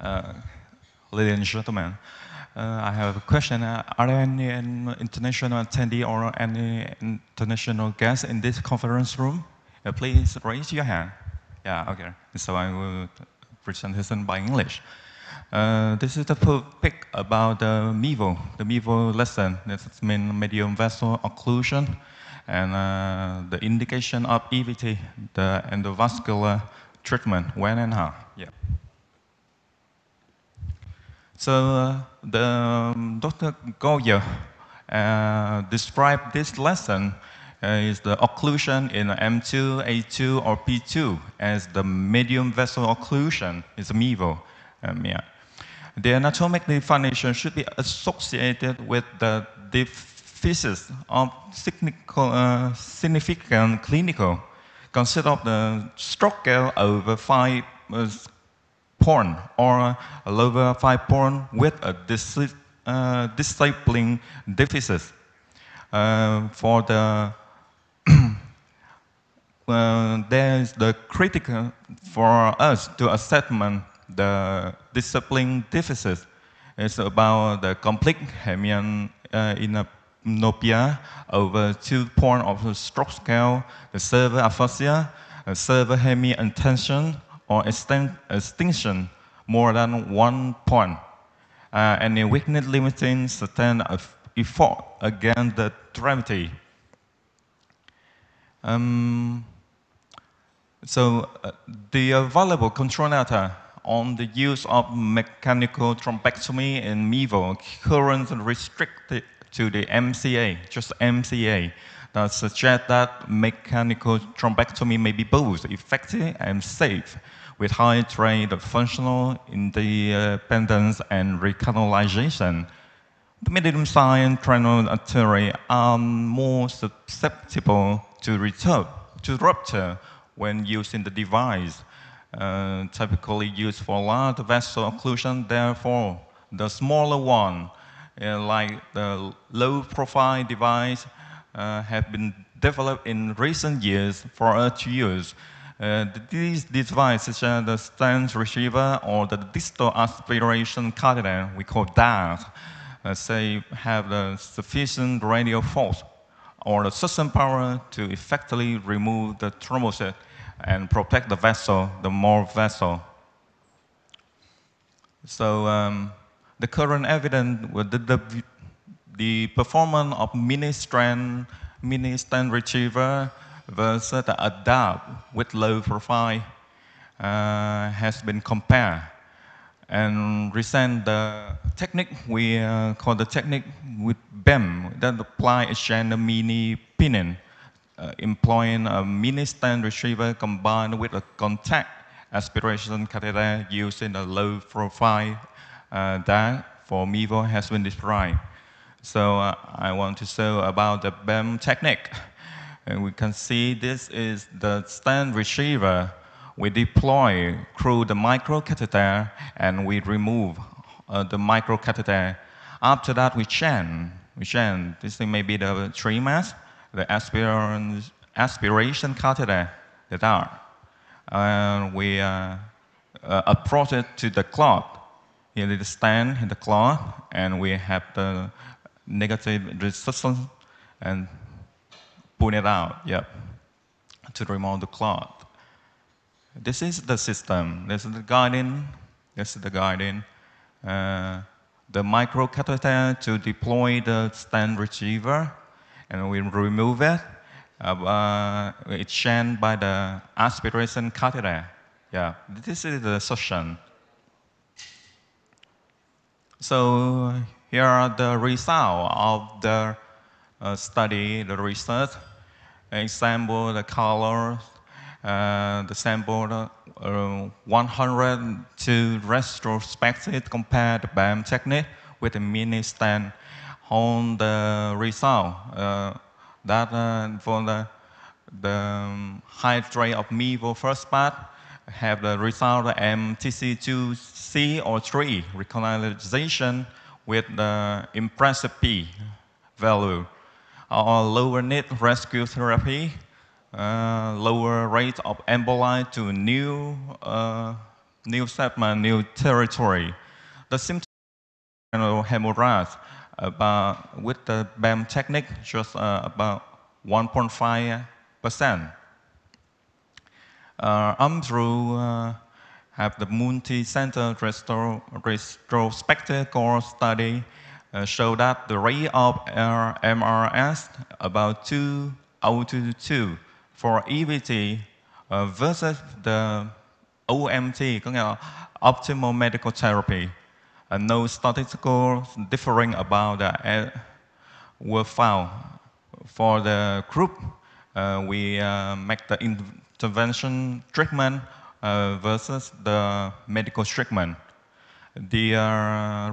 Uh, Ladies and gentlemen, I have a question. Are there any international attendee or any international guests in this conference room? Please raise your hand. Yeah, okay. So I will present this by English. This is the topic about the MEVO, lesson. This means medium vessel occlusion, and the indication of EVT, the endovascular treatment, when and how. Yeah. So Dr. Goya described this lesson is the occlusion in M2, A2, or P2 as the medium vessel occlusion, is MEVO. Yeah. The anatomic definition should be associated with the deficit of significant clinical. Consider of the stroke scale over 5 point or a lower 5 point with a disabling deficit. For the there is the critical for us to assessment the disabling deficit. It's about the complete hemianopia over 2 point of the stroke scale, the severe aphasia, severe hemi-intention, or extinction more than 1 point. Any weakness limiting sustained effort against the gravity. The available control data on the use of mechanical thrombectomy in MEVO currently restricted to the MCA, just MCA, that suggests that mechanical thrombectomy may be both effective and safe, with high rate of functional independence and recanalization. The medium-sized cranial artery are more susceptible to rupture when using the device, typically used for large vessel occlusion. Therefore, the smaller one, like the low-profile device, have been developed in recent years for us to use. These devices, such as the stent receiver or the distal aspiration catheter, we call DAS, say have the sufficient radial force or the suction power to effectively remove the thrombocyte and protect the vessel, the more vessel. So the current evidence with the performance of mini stent retriever versus the adapt with low profile has been compared. And recent the technique we call the technique with BEM that apply a channel mini pinion, employing a mini stent retriever combined with a contact aspiration catheter using a low profile that for MEVO has been described. So I want to show about the BEM technique. And we can see this is the stent retriever we deploy through the microcatheter and we remove the microcatheter. After that, we chain. This may be the tree mass, the aspiration catheter, the dart. And we approach it to the clot. Here is the stent in the clot, and we have the negative resistance and pull it out, to remove the clot. This is the system. This is the guiding. The microcatheter to deploy the stent retriever, and we remove it. It's chained by the aspiration catheter. This is the suction. So here are the results of the study, the research. Example, the color, the sample 102 retrospective compared the BAM technique with the mini stent. On the result, that for the high rate of MEVO first part, have the result of MTC2C or 3 recanalization with the impressive P value. Or lower need rescue therapy, lower rate of emboli to new new segment, new territory. The symptoms of hemorrhage with the BAM technique just about 1.5%. Through have the multi-center retrospective core study show that the rate of MRS about 2:2 for EVT versus the OMT, có nghĩa là optimal medical therapy. No statistical differing about that were found. For the group, we make the intervention treatment versus the medical treatment. The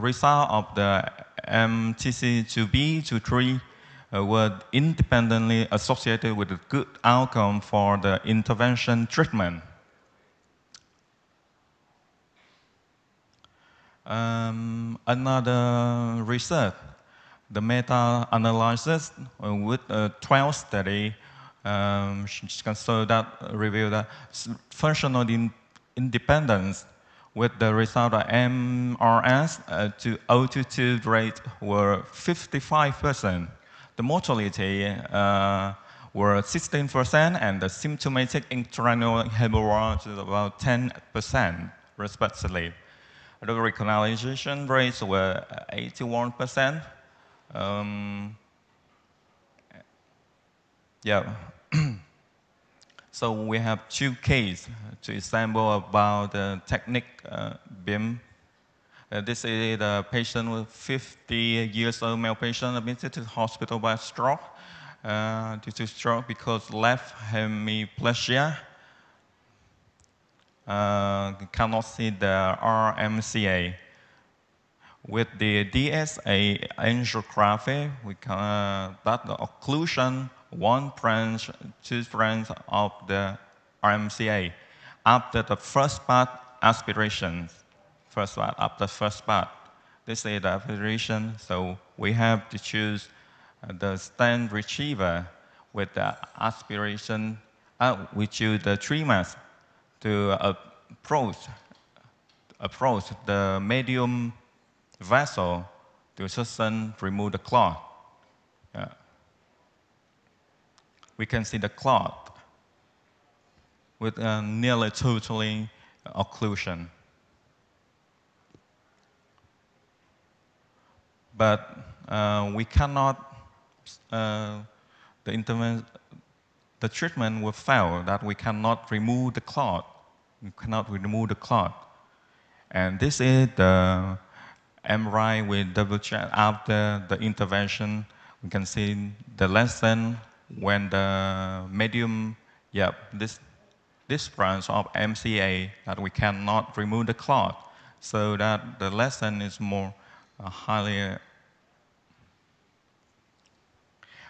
result of the MTC2B to 3 were independently associated with a good outcome for the intervention treatment. Another research, the meta-analysis with 12 study so that revealed that functional independence with the result of MRS to O2 rate were 55%. The mortality were 16%, and the symptomatic intracranial hemorrhage is about 10%, respectively. The recanalization rates were 81%. So we have two cases to example about the technique BIM. This is a patient with 50 years old male patient admitted to the hospital by stroke due to stroke because left hemiplegia. Cannot see the RMCA. With the DSA angiography, we can that the occlusion 1 branch, 2 branch of the RMCA after the first part aspiration. After first part. This is the aspiration, so we have to choose the stand retriever with the aspiration. We choose the 3 mass to approach the medium vessel to suction remove the clot. We can see the clot with nearly totally occlusion. But we cannot, the treatment will fail, that we cannot remove the clot. We cannot remove the clot. And this is the MRI with double check after the intervention. We can see the lesson when the medium, this branch of MCA that we cannot remove the clot, so that the lesson is more highly.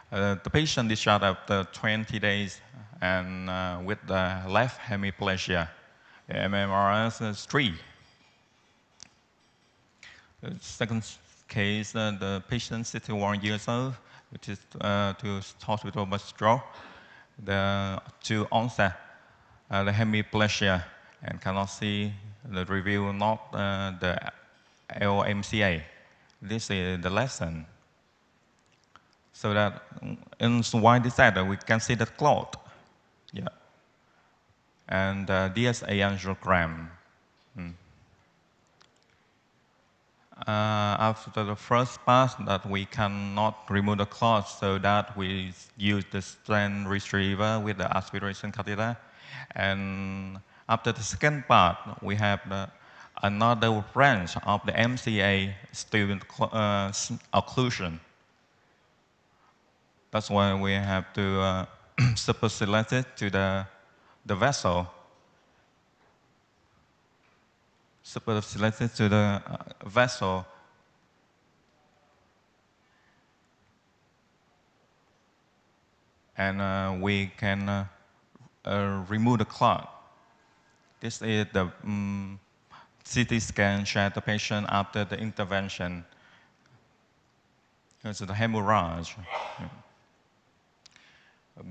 The patient discharged after 20 days and with the left hemiplegia. The MMRS is 3. The second case, the patient 61 years old, which is to hospital by stroke, to onset the hemiplegia and cannot see the review, not the LMCA. This is the lesson. So that in wide disaster, we can see the clot. And DSA angiogram. After the first part, that we cannot remove the clot, so that we use the stand retriever with the aspiration catheter. And after the second part, we have another branch of the MCA still occlusion. That's why we have to superselect it to the vessel. Superselected to the vessel. And we can remove the clot. This is the CT scan showed the patient after the intervention. It's the hemorrhage.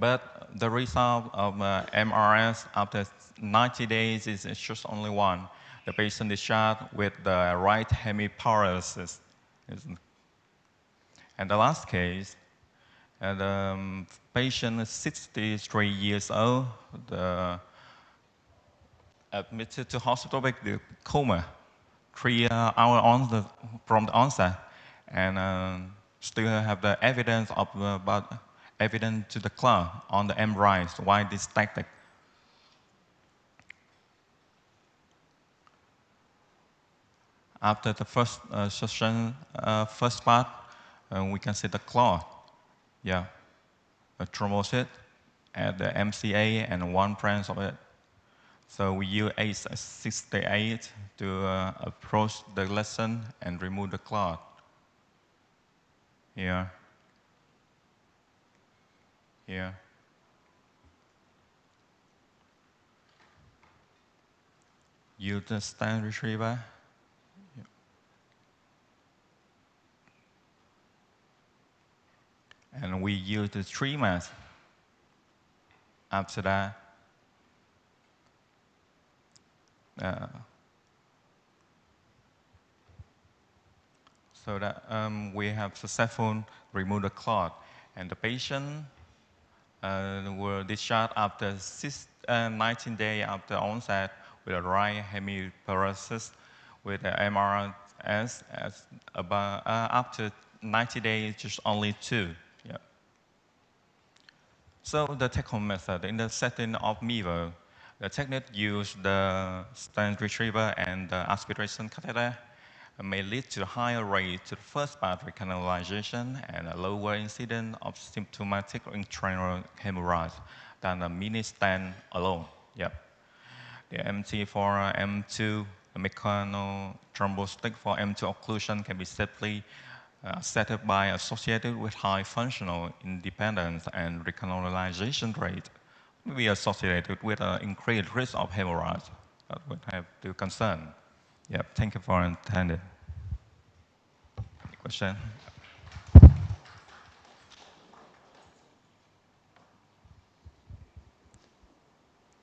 But the result of MRS after 90 days is just only 1. The patient discharged with the right hemiparalysis. And the last case, the patient is 63 years old, admitted to hospital with the coma 3 hours from the onset, and still have the evidence of evidence to the clot on the MRI, why this tactic. After the first session, first part, we can see the clot. Yeah, a thrombocyte at the MCA and 1 branch of it. So we use A68 to approach the lesion and remove the clot. Here. Here. Use the stand retriever. And we use the 3 mass. After that, so that we have successfully removed the clot, and the patient were discharged after 19 days after onset with a right hemiparalysis with the MRS after 90 days, just only 2. Yeah. So the take-home method in the setting of MEVO, the technique used the stand retriever and the aspiration catheter may lead to a higher rate to the first part recanalization and a lower incidence of symptomatic intrarenal hemorrhage than a mini stand alone. Yep. The MT for M2, the mechanical thrombostick for M2 occlusion can be safely set up by associated with high functional independence and recanalization rate, be associated with an increased risk of hemorrhage. That would have to concern. Yep, thank you for attending. Any question?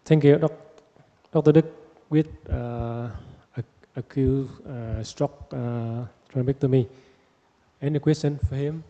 Thank you, Dr. Đức, with acute stroke thrombectomy. Any question for him?